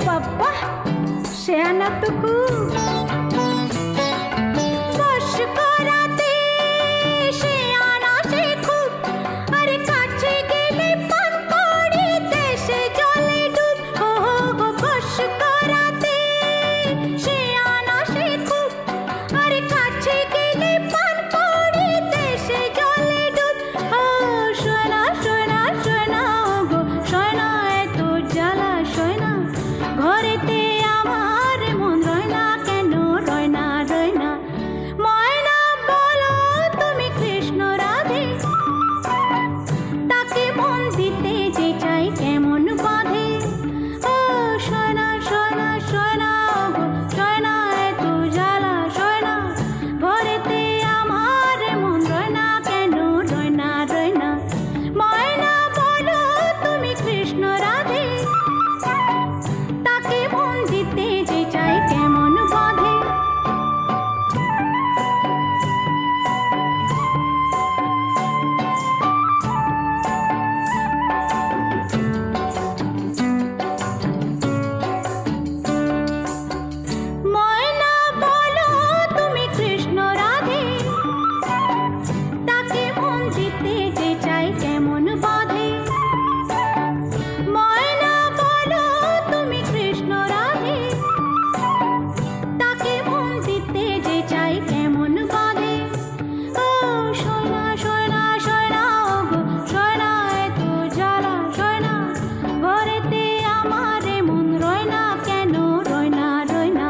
বাবা শেয়ানা তো খুব বশ করাতে শেয়ানা সে খুব আরে কাছে গেলে পান করিতে সে জলে ডুব ও বশ করাতে শেয়ানা সে খুব আরে কাছে গেলে পান করিতে সে জলে ডুব ও সোনা সোনা সোনা গো সোনা এত জ্বালা সোনা ঘরেতে আমার মন রয় না কেন রয় না রয় না ময়না বলো তুমি কৃষ্ণ রাধে তাকে মন দিতে যে চাই কেমন বাঁধে ও সোনা সোনা সোনা গো সোনা এত জ্বালা সোনা ঘরেতে আমার মন রয় না কেন রয় না রয় না ময়না বলো তুমি কৃষ্ণ রাধে তাকে মন দিতে যে চাই কেমন বাঁধে ময়না বলো তুমি কৃষ্ণ রাধে তাকে মন দিতে যে চাই কেমন বাঁধে ময়না বলো তুমি কৃষ্ণ রাধে তাকে মন দিতে যে চাই কেমন বাঁধে ও সোনা সোনা সোনা গো সোনা এত জ্বালা সোনা ঘরেতে আমার মন রয় না কেন রয় না রয় না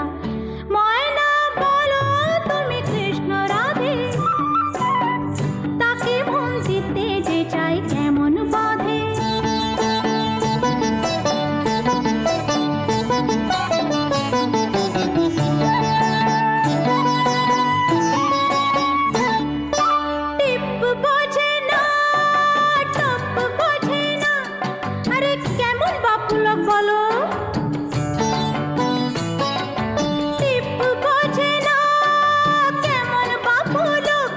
ময়না বলো তুমি কৃষ্ণ রাধে তাকে মন দিতে যে চাই কেমন বাঁধে টিপ বোঝে না টপ বোঝে না আরে কেমন বাপুলক বলো টিপ বোঝে না কেমন বাপুলক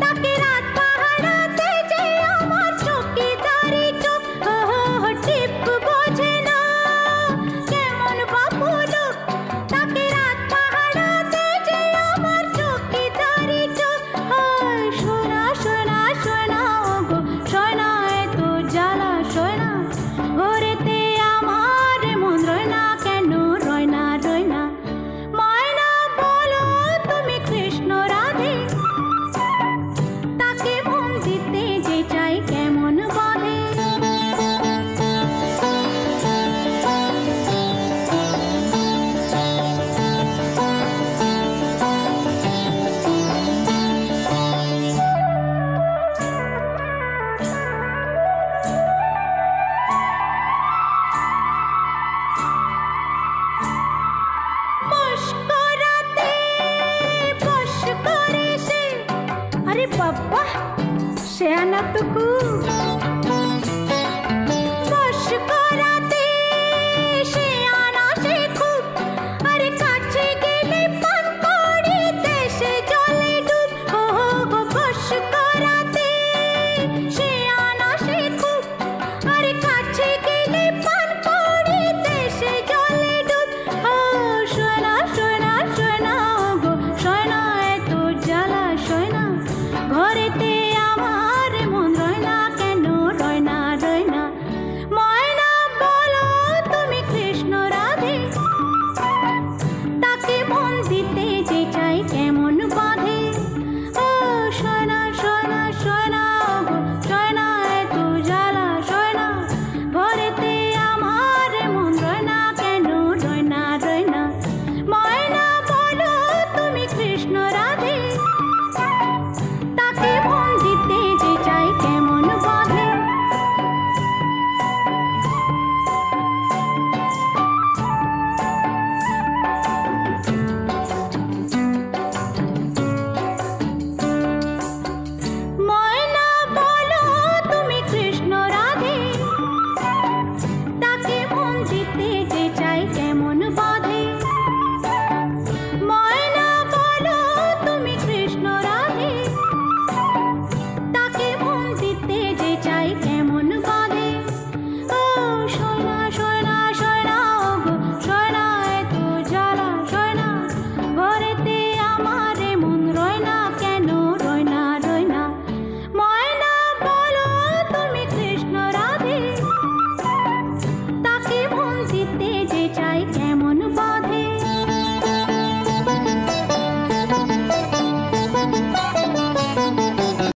তাকে রাত পাহারাতে যে আমার চৌকিদারি চোখ টিপ বোঝে না কেমন বাপুলক তাকে রাত পাহারাতে যে আমার চৌকিদারি চোখ সোনা সোনা সোনা গো সোনা এত জ্বালা সোনা ঘরেতে আমার মন রয় না কেন রয় না রয় না ময়না বলো তুমি কৃষ্ণ রাধে তাকে মন দিতে যে চাই কেমন বাঁধে বশ করাতে বশ করে সে আরে বাবা শেয়ানা তো খুব